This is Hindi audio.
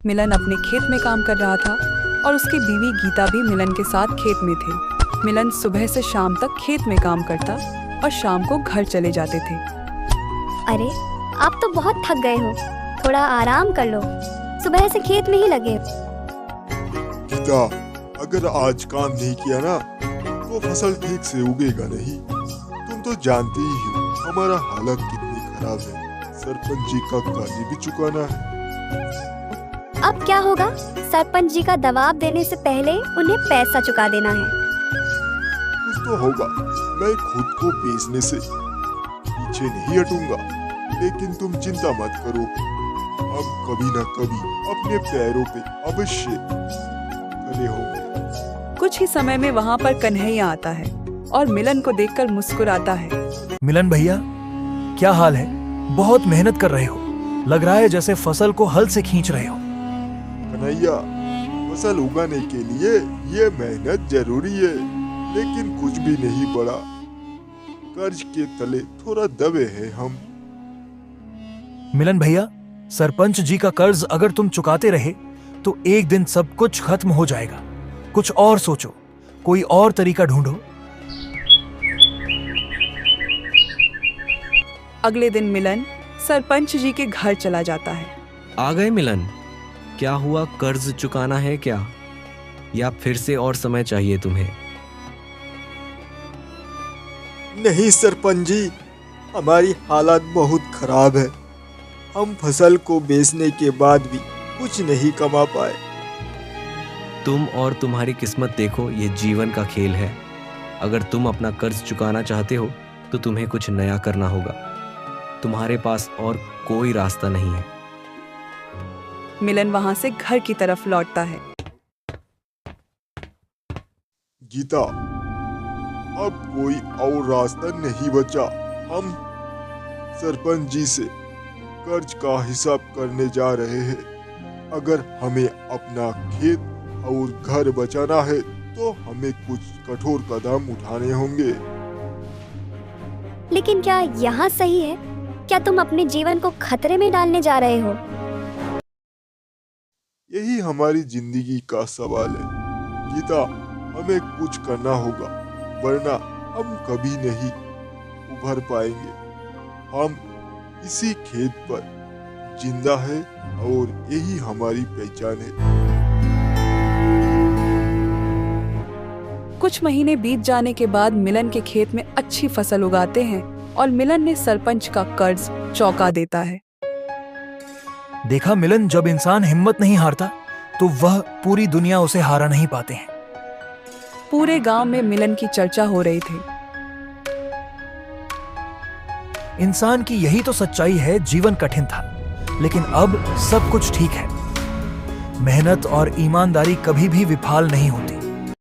मिलन अपने खेत में काम कर रहा था और उसकी बीवी गीता भी मिलन के साथ खेत में थे। मिलन सुबह से शाम तक खेत में काम करता और शाम को घर चले जाते थे। अरे, आप तो बहुत थक गए हो, थोड़ा आराम कर लो, सुबह से खेत में ही लगे। गीता, अगर आज काम नहीं किया ना तो फसल ठीक से उगेगा नहीं। तुम तो जानते ही हो हमारा हालत कितनी खराब है। सरपंच जी का कर्ज भी चुकाना है। अब क्या होगा? सरपंच जी का दबाव देने से पहले उन्हें पैसा चुका देना है। कुछ तो होगा। मैं खुद को बेचने से पीछे नहीं हटूंगा, लेकिन तुम चिंता मत करो, हम कभी न कभी अपने पैरों पे अवश्य खड़े होंगे। कुछ ही समय में वहाँ पर कन्हैया आता है और मिलन को देखकर मुस्कुराता है। मिलन भैया, क्या हाल है? बहुत मेहनत कर रहे हो, लग रहा है जैसे फसल को हल से खींच रहे हो। कन्हैया, फसल उगाने के लिए ये मेहनत जरूरी है, लेकिन कुछ भी नहीं बढ़ा। कर्ज के तले थोड़ा दबे हैं हम। मिलन भैया, सरपंच जी का कर्ज अगर तुम चुकाते रहे तो एक दिन सब कुछ खत्म हो जाएगा। कुछ और सोचो, कोई और तरीका ढूंढो। अगले दिन मिलन सरपंच जी के घर चला जाता है। आ गए मिलन, क्या हुआ? कर्ज चुकाना है क्या, या फिर से और समय चाहिए तुम्हें? नहीं सरपंच जी, हमारी हालत बहुत खराब है। हम फसल को बेचने के बाद भी कुछ नहीं कमा पाए। तुम और तुम्हारी किस्मत देखो, ये जीवन का खेल है। अगर तुम अपना कर्ज चुकाना चाहते हो तो तुम्हें कुछ नया करना होगा। तुम्हारे पास और कोई रास्ता नहीं है। मिलन वहाँ से घर की तरफ लौटता है। गीता, अब कोई और रास्ता नहीं बचा। हम सरपंच जी से कर्ज का हिसाब करने जा रहे हैं। अगर हमें अपना खेत और घर बचाना है तो हमें कुछ कठोर कदम उठाने होंगे। लेकिन क्या यहाँ सही है? क्या तुम अपने जीवन को खतरे में डालने जा रहे हो? यही हमारी जिंदगी का सवाल है। गीता, हमें कुछ करना होगा, वरना हम कभी नहीं उभर पाएंगे। हम इसी खेत पर जिंदा है और यही हमारी पहचान है। कुछ महीने बीत जाने के बाद मिलन के खेत में अच्छी फसल उगाते हैं और मिलन ने सरपंच का कर्ज चौका देता है। देखा मिलन, जब इंसान हिम्मत नहीं हारता तो वह पूरी दुनिया उसे हारा नहीं पाते हैं। पूरे गांव में मिलन की चर्चा हो रही थी। इंसान की यही तो सच्चाई है। जीवन कठिन था, लेकिन अब सब कुछ ठीक है। मेहनत और ईमानदारी कभी भी विफल नहीं होती।